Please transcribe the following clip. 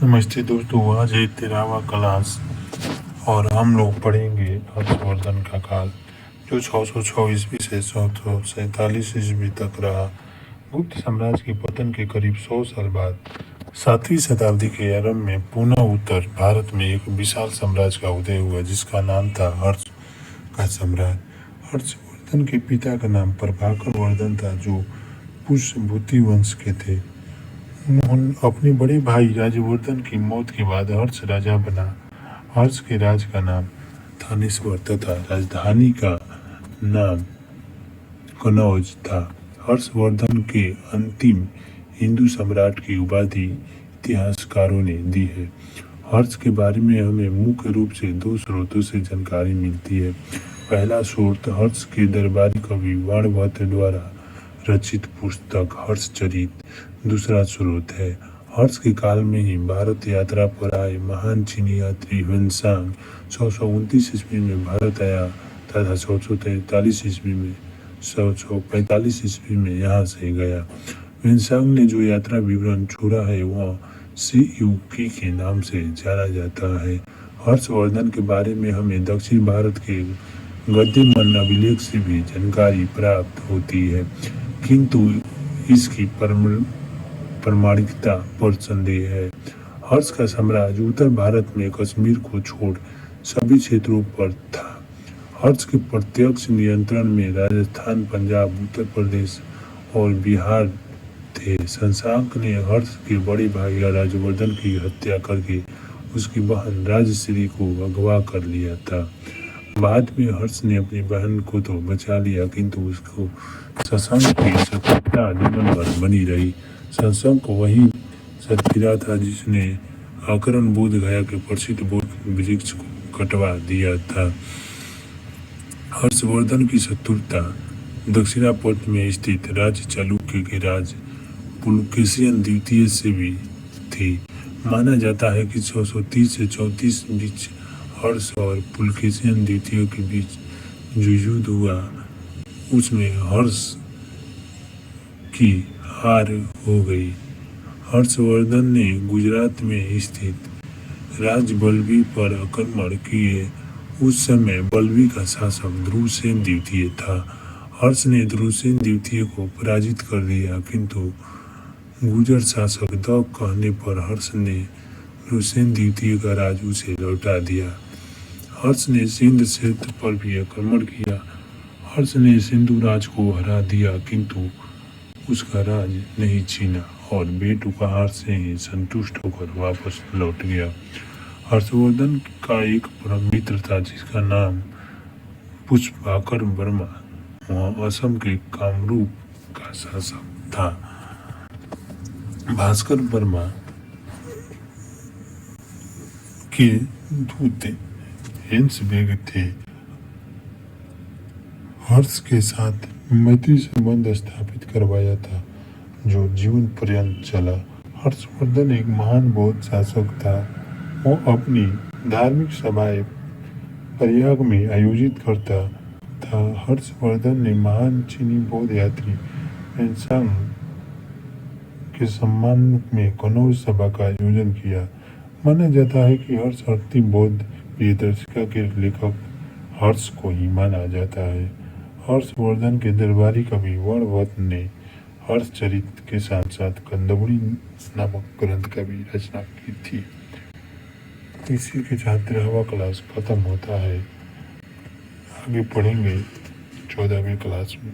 नमस्ते दोस्तों, आज है 13वां क्लास और हम लोग पढ़ेंगे हर्षवर्धन का काल जो 606 ईस्वी से 747 ईस्वी तक रहा। गुप्त साम्राज्य के पतन के करीब 100 साल बाद 7वीं शताब्दी के आरंभ में पुनः उत्तर भारत में एक विशाल साम्राज्य का उदय हुआ जिसका नाम था हर्ष का साम्राज्य। हर्षवर्धन के पिता का नाम प्रभाकर वर्धन था जो पुष्यभूति वंश के थे। उन्होंने अपने बड़े भाई राजवर्धन की मौत के बाद हर्ष राजा बना। हर्ष के राज का नाम थानेश्वर तथा राजधानी का नाम कनौज था। हर्षवर्धन के अंतिम हिंदू सम्राट की उपाधि इतिहासकारों ने दी है। हर्ष के बारे में हमें मुख्य रूप से दो स्रोतों से जानकारी मिलती है। पहला स्रोत हर्ष के दरबारी कवि बाणभट्ट द्वारा रचित पुस्तक हर्षचरित। दूसरा स्रोत है हर्ष के काल में ही भारत यात्रा पर आए महान चीनी यात्री ह्वेनसांग 629 ईस्वी में भारत आया तथा 645 ईस्वी में यहाँ से गया। ह्वेनसांग ने जो यात्रा विवरण छोड़ा है वह सीयूकी के नाम से जाना जाता है। हर्षवर्धन के बारे में हमें दक्षिण भारत के गद्यमन अभिलेख से भी जानकारी प्राप्त होती है, किंतु इसकी प्रामाणिकता पर संदेह है। हर्ष का साम्राज्य उत्तर भारत में कश्मीर को छोड़ सभी क्षेत्रों पर था। हर्ष के प्रत्यक्ष नियंत्रण में राजस्थान, पंजाब, उत्तर प्रदेश और बिहार थे। शशांक ने हर्ष के बड़े भाई राजवर्धन की हत्या करके उसकी बहन राजश्री को अगवा कर लिया था। बाद में हर्ष ने अपनी बहन को तो बचा लिया, किंतु उसको शशांक की शत्रुता जीवन भर बनी रही। शशांक वही सतवीरा था जिसने आकरण बोध गया के प्रसिद्ध बोध वृक्ष को कटवा दिया था। हर्षवर्धन की शत्रुता दक्षिणापथ में स्थित राज्य चालुक्य के राज पुलकेशिन द्वितीय से भी थी। माना जाता है कि 630 से 34 बीच हर्ष और पुलकेशिन द्वितीय के बीच जो युद्ध हुआ उसमें हर्ष की हार हो गई। हर्षवर्धन ने गुजरात में स्थित राजबल्लभी पर आक्रमण किए। उस समय बल्लभी का शासक ध्रुवसेन द्वितीय था। हर्ष ने ध्रुवसेन द्वितीय को पराजित कर दिया, किंतु गुर्जर शासक दौक कहने पर हर्ष ने ध्रुवसेन द्वितीय का राज उसे लौटा दिया। हर्ष ने सिंध क्षेत्र पर भी आक्रमण किया। हर्ष ने सिंधु राज को हरा दिया, किंतु उसका राज नहीं छीना और बेटुकार से ही संतुष्ट होकर वापस लौट गया। हर्षवर्धन का एक परम मित्र था जिसका नाम पुष्पाकर वर्मा। वह असम के कामरूप का शासक था। भास्कर वर्मा के दूत हेंसबेग थे। हर्ष के साथ मैत्री संबंध स्थापित करवाया था जो जीवन पर्यंत चला। हर्षवर्धन एक महान बौद्ध शासक था। वो अपनी धार्मिक सभाएं प्रयाग में आयोजित करता था। हर्षवर्धन ने महान चीनी बौद्ध यात्री ह्वेनसांग के सम्मान में कनौज सभा का आयोजन किया। माना जाता है कि हर्ष अंतिम बौद्ध प्रियदर्शिका के लेखक हर्ष को ही माना जाता है। हर्षवर्धन के दरबारी कवि बाणभट्ट ने हर्षचरित के साथ साथ कंदमुड़ी नामक ग्रंथ का भी रचना की थी। इसी के साथ 13वां क्लास खत्म होता है। आगे पढ़ेंगे 14वीं क्लास में।